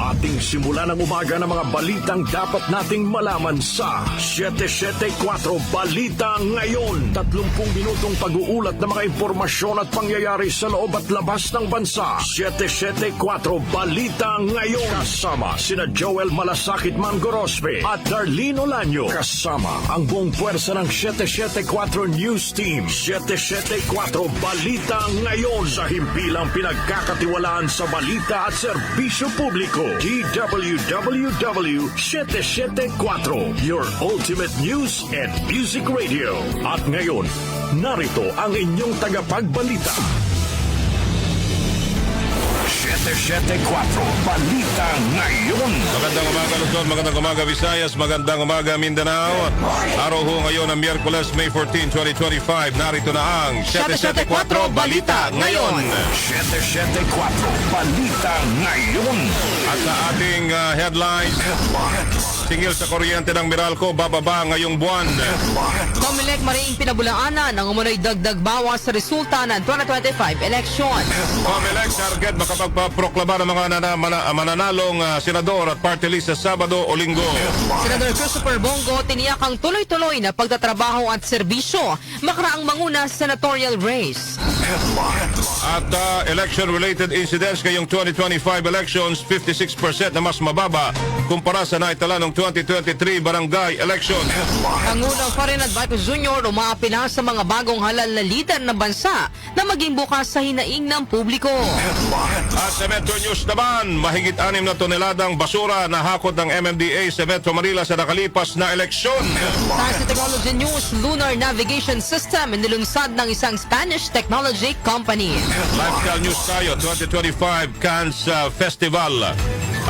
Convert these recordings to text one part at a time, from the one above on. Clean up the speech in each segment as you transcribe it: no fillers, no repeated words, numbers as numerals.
Ating simulan ang umaga ng mga balitang dapat nating malaman sa 774 Balita Ngayon. 30 minutong pag-uulat ng mga impormasyon at pangyayari sa loob at labas ng bansa. 774 Balita Ngayon. Kasama sina Joel Malasakit Mangorospe at Darlene Olanyo. Kasama ang buong puwersa ng 774 News Team. 774 Balita Ngayon. Sa himpilang pinagkakatiwalaan sa balita at serbisyo publiko. DWWW 774, your ultimate news and music radio. At ngayon, narito ang inyong tagapagbalita. 774 Balita Ngayon. Magandang umaga Luzon, magandang umaga Visayas, magandang umaga Mindanao. Araw ho ngayon ng Miyerkules, May 14, 2025. Narito na ang 774 Balita Ngayon. 774 Balita Ngayon. At sa ating headlines, singil sa kuryente ng Meralco, bababa ngayong buwan. Comelec mariing pinabulaanan ang umunoy dagdag bawas sa resulta ng 2025 election. Comelec target makapagpaproklama ng mga mananalong senador at party list sa Sabado o Linggo. Senador Christopher Bongo tiniyak ang tuloy-tuloy na pagtatrabaho at serbisyo makaraang manguna sa senatorial race. At election-related incidents ngayong 2025 elections, 56% na mas mababa kumpara sa naitala ng 2023 barangay election. Pangulong Ferdinand Marcos Jr. umaapila sa mga bagong halal na lider ng bansa na maging bukas sa hinaing ng publiko. At sa Metro News naman, mahigit 6 na toneladang basura na hakot ng MMDA sa Metro Manila sa nakalipas na eleksyon. Sa Technology News, Lunar Navigation System inilunsad ng isang Spanish technology company. Lifestyle News tayo, 2025 Cannes Festival.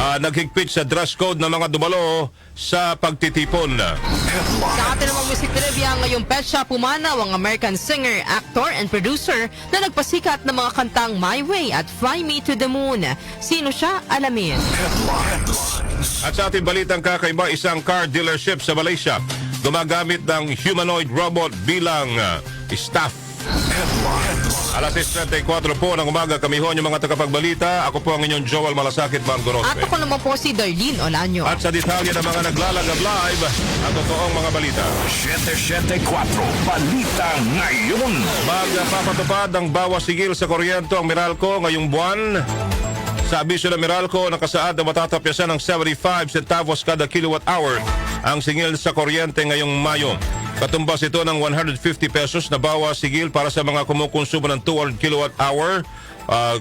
Naghigpit sa dress code ng mga dumalo sa pagtitipon. Sa atin namang music trivia, ngayong petsa pumanaw ang American singer, actor, and producer na nagpasikat ng mga kantang My Way at Fly Me to the Moon. Sino siya? Alamin. At sa ating balitang kakaiba, isang car dealership sa Malaysia gumagamit ng humanoid robot bilang staff. Alas 6:34 po ng umaga, kami ho yung mga tagapagbalita. Ako po ang inyong Joel Malasakit Mangorospe. At ako naman po si Darlene Olanyo. At sa detalye ng mga naglalagab live, ang totoong mga balita. 774 Balita Ngayon. Magpapatupad ang bawas sigil sa kuryente ang Meralco ngayong buwan. Sa abiso ng Meralco, nakasaad na matatapyasan ng 75 centavos kada kilowatt hour ang singil sa kuryente ngayong Mayo. Katumbas ito ng 150 pesos na bawas sigil para sa mga kumukonsumo ng 200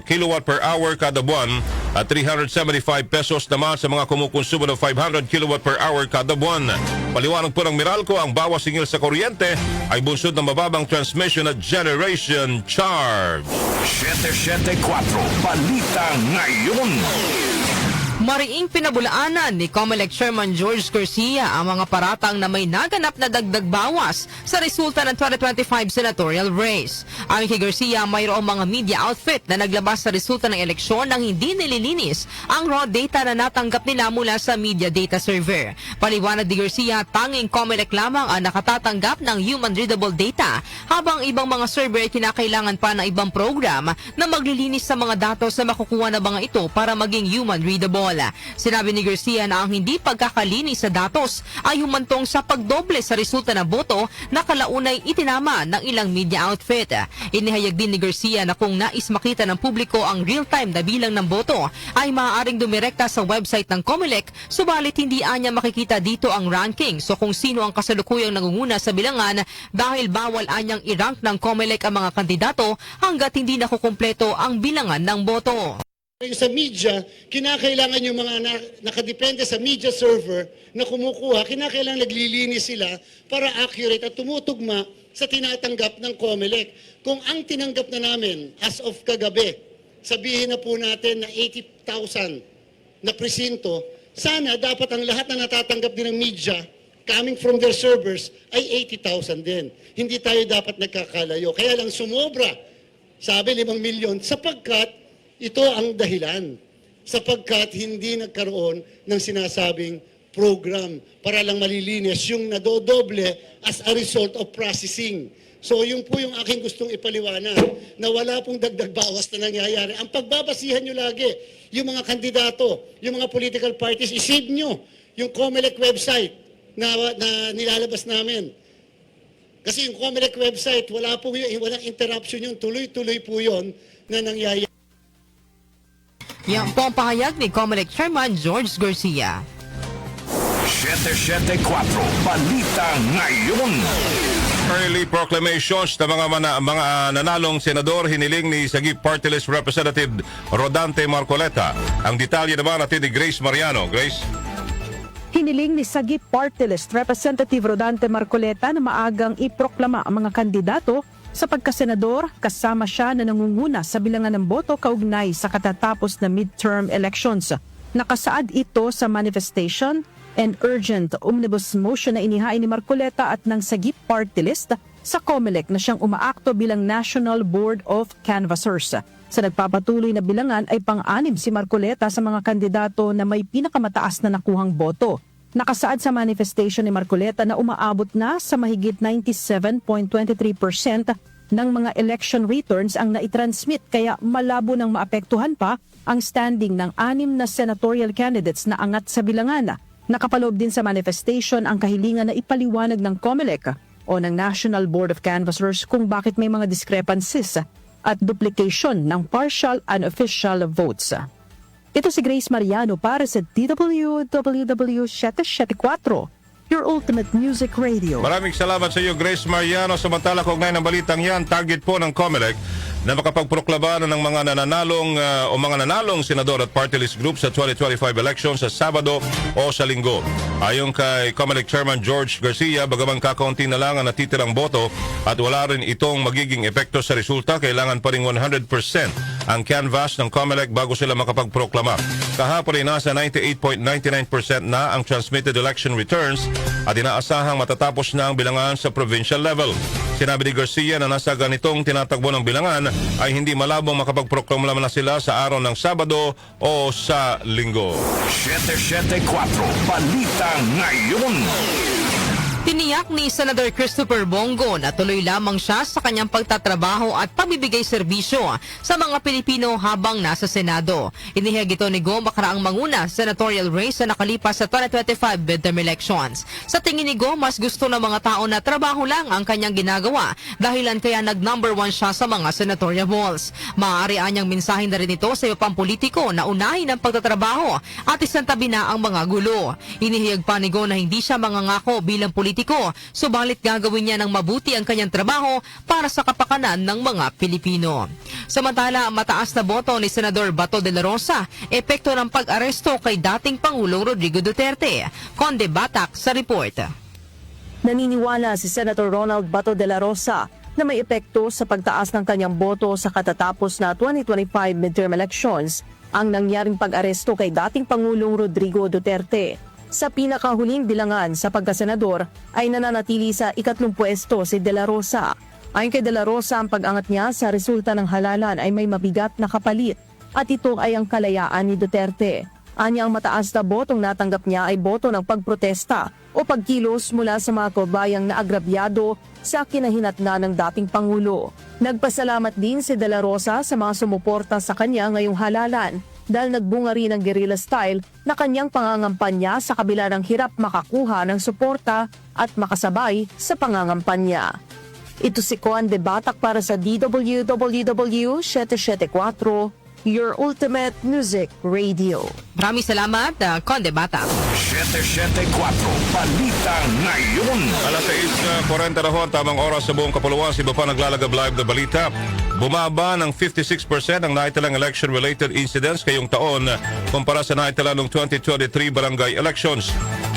kilowatt per hour kada buwan at 375 pesos naman sa mga kumukonsumo ng 500 kilowatt per hour kada buwan. Paliwanag po ng Meralco, ang bawas singil sa kuryente ay bunsod ng mababang transmission at generation charge. 774 Balita Ngayon. Mariing pinabulaanan ni Comelec Chairman George Garcia ang mga paratang na may naganap na dagdag bawas sa resulta ng 2025 senatorial race. Ayon kay Garcia, mayroong mga media outfit na naglabas sa resulta ng eleksyon nang hindi nililinis ang raw data na natanggap nila mula sa media data server. Paliwanag ni Garcia, tanging Comelec lamang ang nakatatanggap ng human readable data, habang ibang mga server ay kinakailangan pa ng ibang program na maglilinis sa mga datos na makukuha na mga ito para maging human readable. Sinabi ni Garcia na ang hindi pagkakalinis sa datos ay humantong sa pagdoble sa resulta ng boto na kalaunay itinama ng ilang media outfit. Inihayag din ni Garcia na kung nais makita ng publiko ang real-time na bilang ng boto ay maaaring dumirekta sa website ng Comelec, subalit hindi anya makikita dito ang ranking, so kung sino ang kasalukuyang nangunguna sa bilangan dahil bawal anyang i-rank ng Comelec ang mga kandidato hanggat hindi nakukumpleto ang bilangan ng boto. Sa media, kinakailangan yung mga nakadepende sa media server na kumukuha, kinakailangan naglilinis sila para accurate at tumutugma sa tinatanggap ng Comelec. Kung ang tinanggap na namin as of kagabi, sabihin na po natin na 80,000 na presinto, sana dapat ang lahat na natatanggap din ng media coming from their servers ay 80,000 din. Hindi tayo dapat nagkakalayo. Kaya lang sumobra, sabi 5 milyon, sapagkat ito ang dahilan, sapagkat hindi nagkaroon ng sinasabing program para lang malilinis yung nadodoble as a result of processing. So yun po yung aking gustong ipaliwanag, na wala pong dagdag bawas na nangyayari. Ang pagbabasihan nyo lagi, yung mga kandidato, yung mga political parties, isave nyo yung COMELEC website na nilalabas namin. Kasi yung COMELEC website, walang interruption yun, tuloy-tuloy po yun na nangyayari. Yan po ang pahayag ni COMELEC Chairman George Garcia. 774 Balita Ngayon. Early proclamations ng mga nanalong senador hiniling ni Sagip Party List Representative Rodante Marcoleta. Ang detalye naman natin ni Grace Mariano. Grace? Hiniling ni Sagip Party List Representative Rodante Marcoleta na maagang iproklama ang mga kandidato sa pagkasenador kasama siya na nangunguna sa bilangan ng boto kaugnay sa katatapos na midterm elections. Nakasaad ito sa manifestation and urgent omnibus motion na inihain ni Marcoleta at ng Sagip Party List sa COMELEC na siyang umaakto bilang National Board of Canvassers. Sa nagpapatuloy na bilangan ay pang-anim si Marcoleta sa mga kandidato na may pinakamataas na nakuhang boto. Nakasaad sa manifestation ni Marcoleta na umaabot na sa mahigit 97.23% ng mga election returns ang naitransmit kaya malabo nang maapektuhan pa ang standing ng 6 na senatorial candidates na angat sa bilangan. Nakapaloob din sa manifestation ang kahilingan na ipaliwanag ng COMELEC o ng National Board of Canvassers kung bakit may mga discrepancies at duplication ng partial and official votes. Ito si Grace Mariano para sa DWWW 774, your ultimate music radio. Maraming salamat sa iyo, Grace Mariano. Samantala, kaugnay ng balitang yan, target po ng COMELEC na makapagproklama ng mga nanalong senador at party list group sa 2025 elections sa Sabado o sa Linggo. Ayon kay COMELEC Chairman George Garcia, bagaman kakaunti na lang ang natitirang boto at wala rin itong magiging epekto sa resulta, kailangan pa rin 100% ang canvass ng COMELEC bago sila makapagproklama. Kahapon ay nasa 98.99% na ang transmitted election returns at inaasahang matatapos na ang bilangan sa provincial level. Sinabi ni Garcia na nasa ganitong tinatagbo ng bilangan ay hindi malabong makapagproklama na sila sa araw ng Sabado o sa Linggo. 774 Balita Ngayon. Tiniyak ni Senator Christopher Bongo na tuloy lamang siya sa kanyang pagtatrabaho at pagbibigay serbisyo sa mga Pilipino habang nasa Senado. Inihag ito ni Go makaraang manguna senatorial race na nakalipas sa 2025 midterm elections. Sa tingin ni Go, mas gusto ng mga tao na trabaho lang ang kanyang ginagawa, dahilan kaya nag-number 1 siya sa mga senatorial balls. Maaari anyang mensahe na rin ito sa iba pang politiko na unahin ang pagtatrabaho at isantabi na ang mga gulo. Inihiyag pa ni Go na hindi siya mangangako bilang politiko, subalit gagawin niya ng mabuti ang kanyang trabaho para sa kapakanan ng mga Pilipino. Samantala, mataas na boto ni Senador Bato de la Rosa, epekto ng pag-aresto kay dating Pangulong Rodrigo Duterte. Conde Batak sa report. Naniniwala si Senator Ronald Bato de la Rosa na may epekto sa pagtaas ng kanyang boto sa katatapos na 2025 midterm elections ang nangyaring pag-aresto kay dating Pangulong Rodrigo Duterte. Sa pinakahuling bilangan sa pagkasenador ay nananatili sa ikatlong pwesto si De La Rosa. Ayon kay De La Rosa, ang pag-angat niya sa resulta ng halalan ay may mabigat na kapalit at ito ay ang kalayaan ni Duterte. Anya ang mataas na botong natanggap niya ay boto ng pagprotesta o pagkilos mula sa mga kabayang naagrabyado sa kinahinatnan ng dating Pangulo. Nagpasalamat din si De La Rosa sa mga sumuporta sa kanya ngayong halalan dahil nagbunga rin ang guerrilla style na kanyang pangangampanya sa kabila ng hirap makakuha ng suporta at makasabay sa pangangampanya. Ito si Conde Batak para sa DWWW 774, your ultimate music radio. Maraming salamat, Conde Batak. 774 Balita Ngayon. Alas 6:40 na ho, tamang oras sa buong kapuluan. Si iba pa naglalagab live na balita. Bumaba ng 56% ang naitalang election-related incidents ngayong taon kumpara sa naitala noong 2023 barangay elections.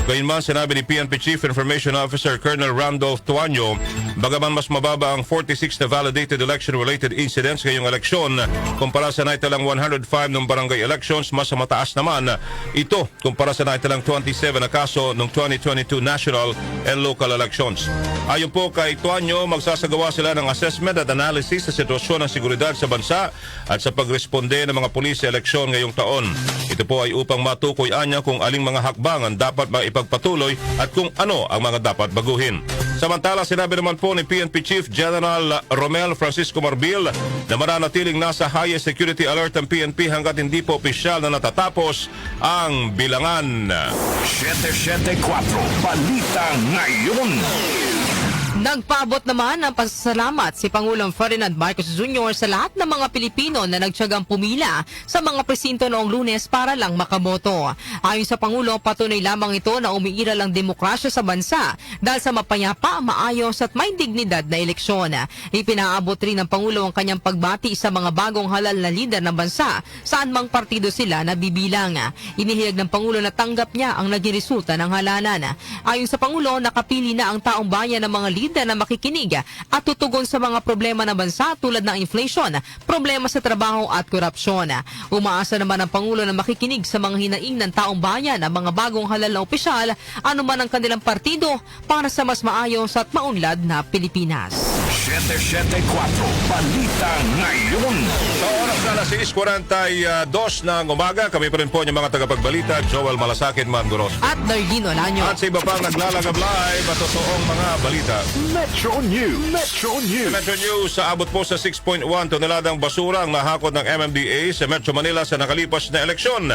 Gayunman, sinabi ni PNP Chief Information Officer Colonel Randolph Tuanyo, bagaman mas mababa ang 46 na validated election-related incidents ngayong eleksyon kumpara sa naitalang 105 ng barangay elections, mas mataas naman ito kumpara sa naitalang 27 na kaso noong 2022 national and local elections. Ayon po kay Tuanyo, magsasagawa sila ng assessment at analysis sa sitwasyon ng seguridad sa bansa at sa pagresponde ng mga pulis sa eleksyon ngayong taon. Ito po ay upang matukoy anya kung aling mga hakbang ang dapat maipagpatuloy at kung ano ang mga dapat baguhin. Samantala, sinabi naman po ni PNP Chief General Romel Francisco Marbil na mananatiling nasa highest security alert ang PNP hanggat hindi po opisyal na natatapos ang bilangan. 774 Balita Ngayon. Nagpaabot naman ng pasasalamat si Pangulong Ferdinand Marcos Jr. sa lahat ng mga Pilipino na nagtiyagang pumila sa mga presinto noong Lunes para lang makaboto. Ayon sa Pangulo, patunay lamang ito na umiiral ang demokrasya sa bansa dahil sa mapayapa, maayos at may dignidad na eleksyon. Ipinaabot rin ng Pangulo ang kanyang pagbati sa mga bagong halal na lider ng bansa saan mang partido sila nabibilang. Inihayag ng Pangulo na tanggap niya ang naging resulta ng halalan. Ayon sa Pangulo, nakapili na ang taong bayan ng mga lider na makikinig at tutugon sa mga problema ng bansa tulad ng inflation, problema sa trabaho at korupsyon. Umaasa naman ang Pangulo na makikinig sa mga hinaing ng taong bayan ang mga bagong halal na opisyal, anuman ang kanilang partido, para sa mas maayos at maunlad na Pilipinas. 774 Balita Ngayon. Sa oras na alas 6:42 ng umaga, kami pa rin po yung mga tagapagbalita, Joel Malasakin, Manduros. At Darlene Olanyo. At sa iba pang naglalagablay, matotoong mga balita. Metro News. Metro News. Metro News, sa abot po sa 6.1 toneladang basura ang nahakot ng MMDA sa Metro Manila sa nakalipas na eleksyon.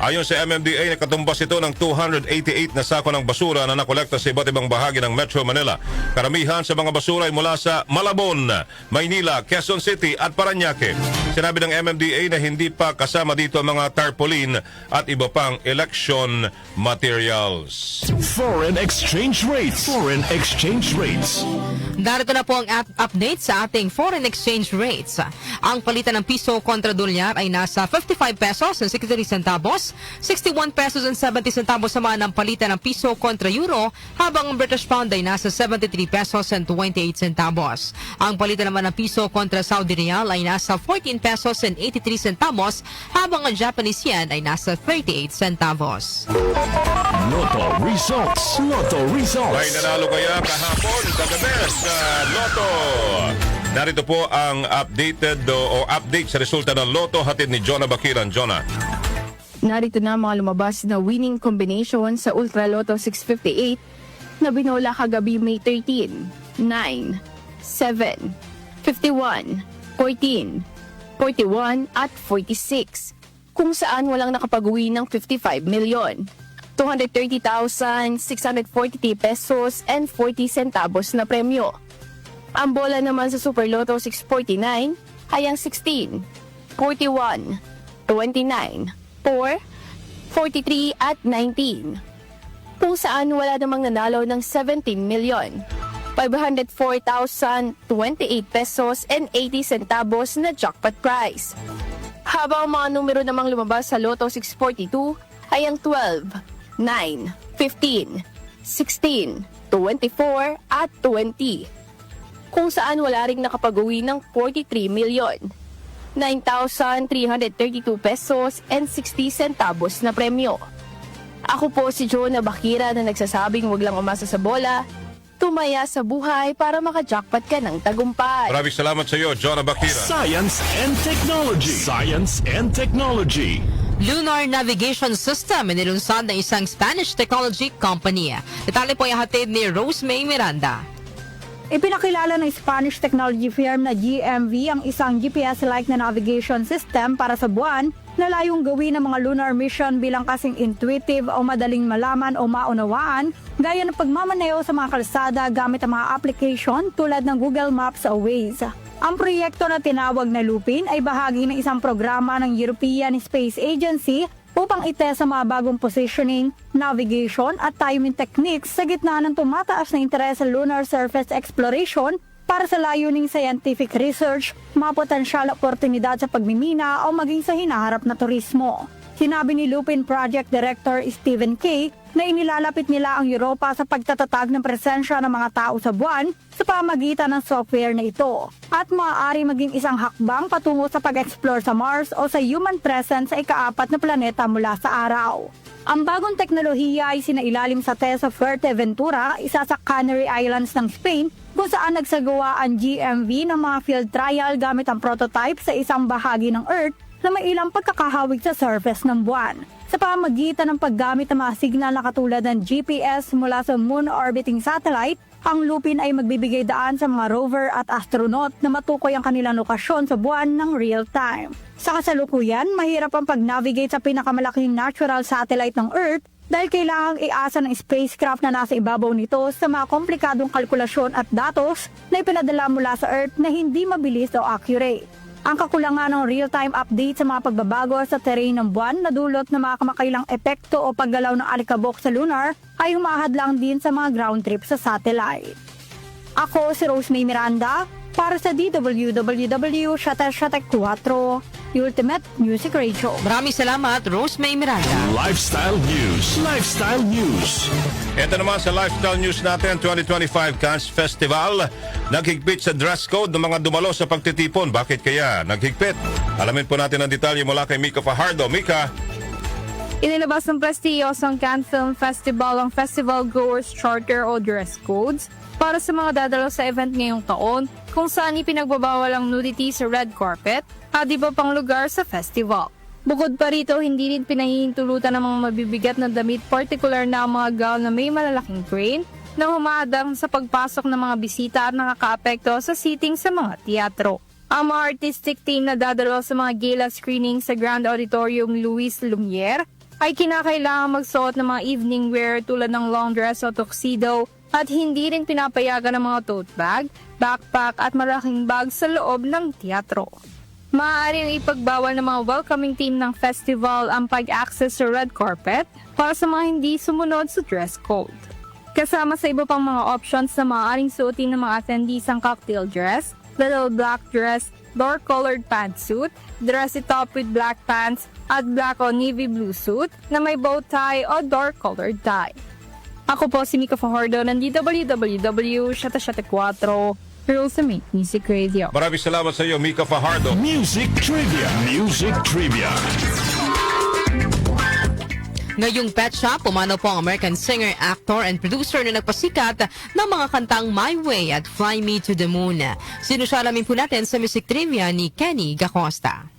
Ayon sa MMDA, nakatumbas ito ng 288 na sako ng basura na nakolekta sa iba't ibang bahagi ng Metro Manila. Karamihan sa mga basura ay mula sa Malabon, Maynila, Quezon City at Parañaque. Sinabi ng MMDA na hindi pa kasama dito ang mga tarpaulin at iba pang election materials. Foreign exchange rates. Foreign exchange rates. Darito na po ang update sa ating foreign exchange rates. Ang palitan ng piso kontra dolyar ay nasa 55 pesos and 63 centavos, 61 pesos and 70 centavos naman ang palitan ng piso kontra euro, habang ang British pound ay nasa 73 pesos and 28 centavos. Ang palitan naman ng piso kontra Saudi Riyal ay nasa 14 pesos and 83 centavos, habang ang Japanese yen ay nasa 38 centavos. Lotto results. Lotto results. May nanalo kaya kahapon kagabi sa Lotto. Narito po ang updated o update sa resulta ng Lotto, hatid ni Jonah Bakiran. Jonah. Narito na mga lumabas na winning combination sa Ultra Lotto 658 na binola kagabi May 13, 9, 7, 51, 14, 41 at 46, kung saan walang nakapag-uwi ng 55 milyon, 230,643 pesos and 40 centavos na premyo. Ang bola naman sa Super Lotto 649 ay ang 16, 41, 29, 4, 43 at 19, kung saan wala namang nanalo ng 17 milyon, 504,028 pesos and 80 centavos na jackpot prize. Habang ang mga numero namang lumabas sa Lotto 642 ay ang 12, 9, 15, 16, 24 at 20, kung saan wala ring nakapag-uwi ng 43 milyon, 9,332 pesos and 60 centavos na premyo. Ako po si Jonah Bakira na nagsasabing wag lang umasa sa bola, tumaya sa buhay para maka-jackpot ka ng tagumpay. Maraming salamat sa iyo, Jonah Bakira. Science and technology. Science and technology. Lunar Navigation System inilunsad ng isang Spanish technology company. Detalye po ay hatid ni Rose May Miranda. Ipinakilala ng Spanish technology firm na GMV ang isang GPS-like na navigation system para sa buwan na layong gawin ng mga lunar mission bilang kasing intuitive o madaling malaman o maunawaan gaya ng pagmamaneo sa mga kalsada gamit ang mga application tulad ng Google Maps o Waze. Ang proyekto na tinawag na Lupin ay bahagi ng isang programa ng European Space Agency upang itest sa mga bagong positioning, navigation at timing techniques sa gitna ng tumataas na interes sa lunar surface exploration para sa layuning scientific research, mga potensyal na oportunidad sa pagmimina o maging sa hinaharap na turismo. Sinabi ni Lupin Project Director Stephen Kay na inilalapit nila ang Europa sa pagtatatag ng presensya ng mga tao sa buwan sa pamagitan ng software na ito at maaari maging isang hakbang patungo sa pag-explore sa Mars o sa human presence sa ika-4 na planeta mula sa araw. Ang bagong teknolohiya ay sinailalim sa test sa Fuerteventura, isa sa Canary Islands ng Spain, kung saan nagsagawa ang GMV ng mga field trial gamit ang prototype sa isang bahagi ng Earth na may ilang pagkakahawig sa surface ng buwan. sa pamamagitan ng paggamit ng mga signal na katulad ng GPS mula sa moon orbiting satellite. Ang lupin ay magbibigay daan sa mga rover at astronaut na matukoy ang kanilang lokasyon sa buwan ng real time. Sa kasalukuyan, mahirap ang pag-navigate sa pinakamalaking natural satellite ng Earth dahil kailangang iasa ng spacecraft na nasa ibabaw nito sa mga komplikadong kalkulasyon at datos na ipinadala mula sa Earth na hindi mabilis o accurate. Ang kakulangan ng real-time update sa mga pagbabago sa terrain ng buwan na dulot ng mga kamakailang epekto o paggalaw ng alikabok sa lunar ay humahadlang din sa mga ground trip sa satellite. Ako si Rosemary Miranda para sa DWWW Shata 4, Ultimate Music Radio. Maraming salamat, Rosemary Miranda. Lifestyle News. Lifestyle News. Ito naman sa Lifestyle News natin, 2025 Cannes Festival. Naghigpit sa dress code ng mga dumalo sa pagtitipon. Bakit kaya naghigpit? Alamin po natin ang detalye mula kay Mika Fajardo. Mika? Inilabas ng prestiyosong Cannes Film Festival ang Festival Goers Charter o Dress Codes para sa mga dadalo sa event ngayong taon, kung saan ipinagbabawal ang nudity sa red carpet at iba pang lugar sa festival. Bukod pa rito, hindi rin pinahihintulutan ng mga mabibigat na damit, partikular na ang mga gown na may malalaking crane na humadang sa pagpasok ng mga bisita at nakakaapekto sa seating sa mga teatro. Ang mga artistic team na dadalo sa mga gala screening sa Grand Auditorium Louis Lumiere ay kinakailangan magsuot ng mga evening wear tulad ng long dress o tuxedo at hindi rin pinapayagan ng mga tote bag, backpack at malaking bag sa loob ng teatro. Maaaring ipagbawal ng mga welcoming team ng festival ang pag-access sa red carpet para sa mga hindi sumunod sa dress code. Kasama sa iba pang mga options na maaaring suotin ng mga attendees ang cocktail dress, little black dress, dark-colored pantsuit, dressy top with black pants, at black o navy blue suit na may bow tie o dark-colored tie. Ako po si Mika Fajardo ng DWWW Shata 4, Ultimate Music Radio. Maraming salamat sa iyo, Mika Fajardo. Music Trivia. Music Trivia. Ngayong petsa, pumanaw po ang American singer, actor, and producer na nagpasikat ng mga kantang My Way at Fly Me to the Moon. Sinusalamin po natin sa Music Trivia ni Kenny Gacosta.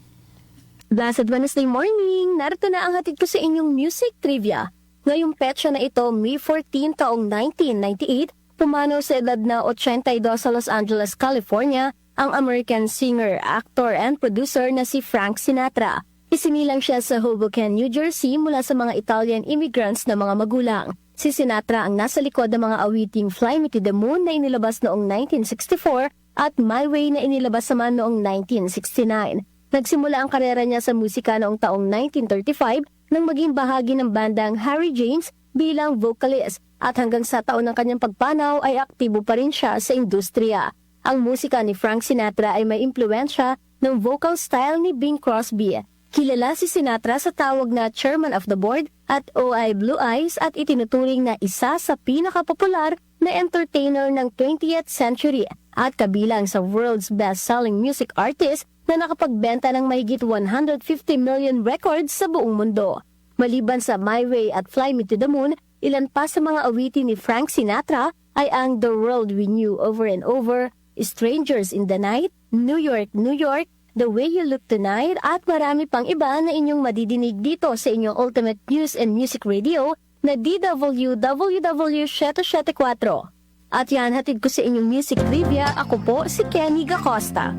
Blessed Wednesday morning! Narito na ang hatid ko sa inyong Music Trivia. Ngayong petsa na ito, May 14 taong 1998, pumanaw sa edad na 82 sa Los Angeles, California, ang American singer, actor, and producer na si Frank Sinatra. Isinilang siya sa Hoboken, New Jersey mula sa mga Italian immigrants na mga magulang. Si Sinatra ang nasa likod ng mga awiting Fly Me to the Moon na inilabas noong 1964 at My Way na inilabas naman noong 1969. Nagsimula ang karera niya sa musika noong taong 1935 nang maging bahagi ng bandang Harry James bilang vocalist at hanggang sa taon ng kanyang pagpanaw ay aktibo pa rin siya sa industriya. Ang musika ni Frank Sinatra ay may impluensya ng vocal style ni Bing Crosby. Kilala si Sinatra sa tawag na Chairman of the Board at OI Blue Eyes at itinuturing na isa sa pinakapopular na entertainer ng 20th century at kabilang sa world's best-selling music artist na nakapagbenta ng mahigit 150 million records sa buong mundo. Maliban sa My Way at Fly Me to the Moon, ilan pa sa mga awitin ni Frank Sinatra ay ang The World We Knew Over and Over, Strangers in the Night, New York, New York, The Way You Look Tonight at marami pang iba na inyong madidinig dito sa inyong Ultimate News and Music Radio na DWWW 774. At yan, hatid ko sa inyong Music Trivia. Ako po si Kenny Gacosta.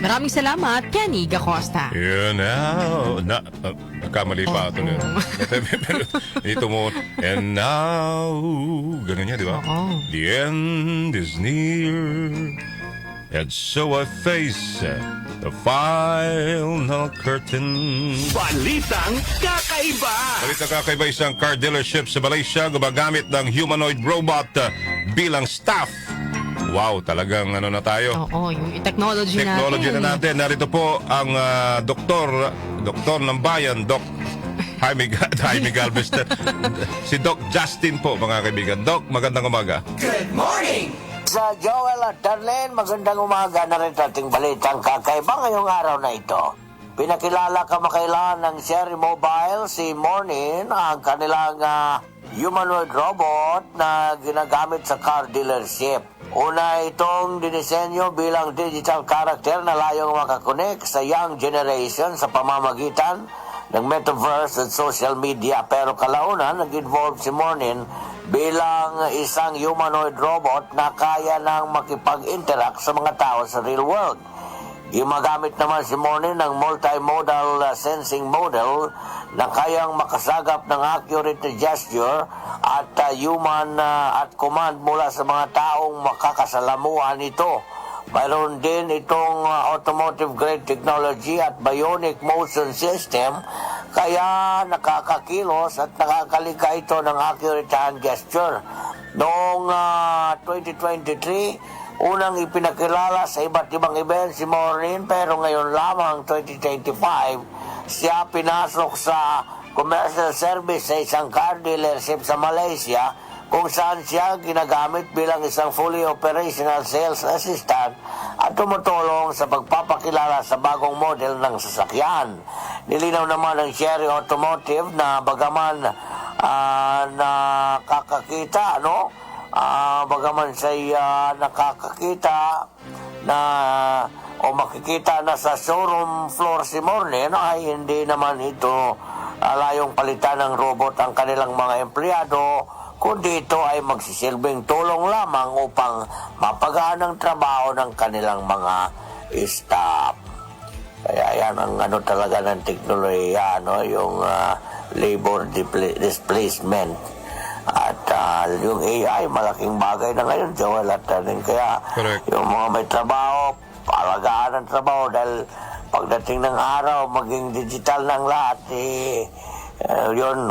Maraming salamat, Kenny Gacosta. Yeah, now. Nagkamali pa ito. Dito mo. And now. Ganun niya, di ba? Oo. The end is near. And so I face the final curtain. Balitang kakaiba. Balitang kakaiba, isang car dealership sa Malaysia gumagamit ng humanoid robot bilang staff. Wow, talagang ano na tayo. Oo, yung technology na natin. Narito po ang doktor ng bayan, Doc Jaime Galvez. Si Doc Justin po, mga kaibigan. Doc, magandang umaga. Sa Joel at Darlene, magandang umaga na rin ating balitang kakaiba ngayong araw na ito. Pinakilala kamakailan ng Sherry Mobile si Morning ang kanilang humanoid robot na ginagamit sa car dealership. Una itong dinisenyo bilang digital character na layong makakonek sa young generation sa pamamagitan ng metaverse at social media. Pero kalaunan, nag-involve si Mornin bilang isang humanoid robot na kaya nang makipag-interact sa mga tao sa real world. Gumagamit naman si Mornin ng multimodal sensing model na kayang makasagap ng accurate gesture at human at command mula sa mga taong makakasalamuhan ito. Mayroon din itong automotive-grade technology at bionic motion system, kaya nakakakilos at nakakalika ito ng accurate hand gesture. Noong 2023, unang ipinakilala sa iba't ibang event si Maureen, pero ngayon lamang 2025, siya pinasok sa commercial service sa isang car dealership sa Malaysia, kung saan siya ginagamit bilang isang fully operational sales assistant at tumutulong sa pagpapakilala sa bagong model ng sasakyan. Nilinaw naman ng Sherry Automotive na bagaman nakakakita, bagaman siya nakakakita na o makikita na sa showroom floor si Morne, ay hindi naman ito layong palitan ng robot ang kanilang mga empleyado, kundi ito ay magsisilbing tulong lamang upang mapagaan ang trabaho ng kanilang mga staff. Kaya yan ang talaga ng teknolohiya, yung labor displacement. At yung AI, malaking bagay na ngayon, Joel, at kaya Correct. yung mga may trabaho, palagaan ang trabaho dahil pagdating ng araw, maging digital ng lahat, yun,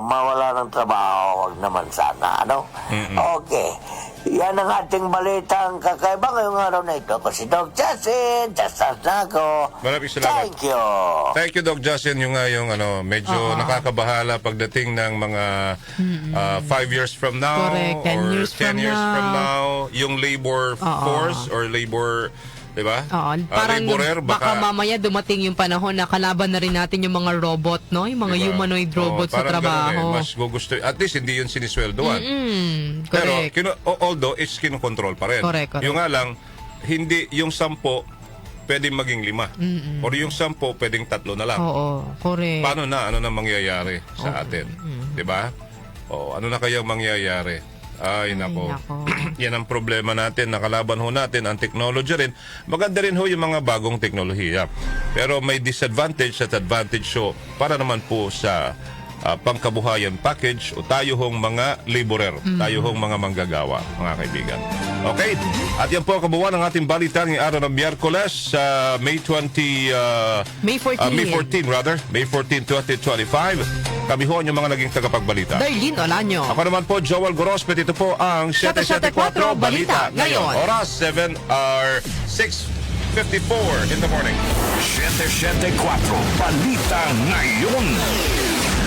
mawala ng trabaho, wag naman sana, Okay. Yan ang ating balitang kakaiba ngayong araw na ito. Kasi Doc Justin, Justin na ako. Maraming salamat. Thank you. Thank you, Doc Justin. Yung medyo nakakabahala pagdating ng mga 5 years from now Correct. 10 or years 10 years from now, yung labor force or labor, di ba? Oo, parang laborer, baka mamaya dumating yung panahon na kalaban na rin natin yung mga robot, no? Yung mga diba? humanoid robot sa Parang trabaho. ganun mas gugusto. At least hindi yun sinisweldoan. Pero Correct. although it's kinokontrol pa rin. Correct. Yung nga lang, hindi yung 10 pwedeng maging 5. Or yung 10 pwedeng 3 na lang. Oo, correct. Paano na? Ano na mangyayari sa atin? Di ba? O, ano na kayang mangyayari? Ay, nako. Yan ang problema natin. Nakalaban ho natin ang technology rin. Maganda rin ho yung mga bagong teknolohiya. Pero may disadvantage at advantage ho para naman po sa pangkabuhayan package o tayo hong mga laborer, tayo hong mga manggagawa, mga kaibigan. Okay? At yan po ang kabuuan ng ating balitan ng araw ng Miyerkules sa May 14, May 14, 2025. Kami ho yung mga naging tagapagbalita. Darlene Olanyo. Ako naman po, Joel Gorospe. Ito po ang 774 Balita ngayon. Oras 6:54 in the morning. 774 Balita ngayon.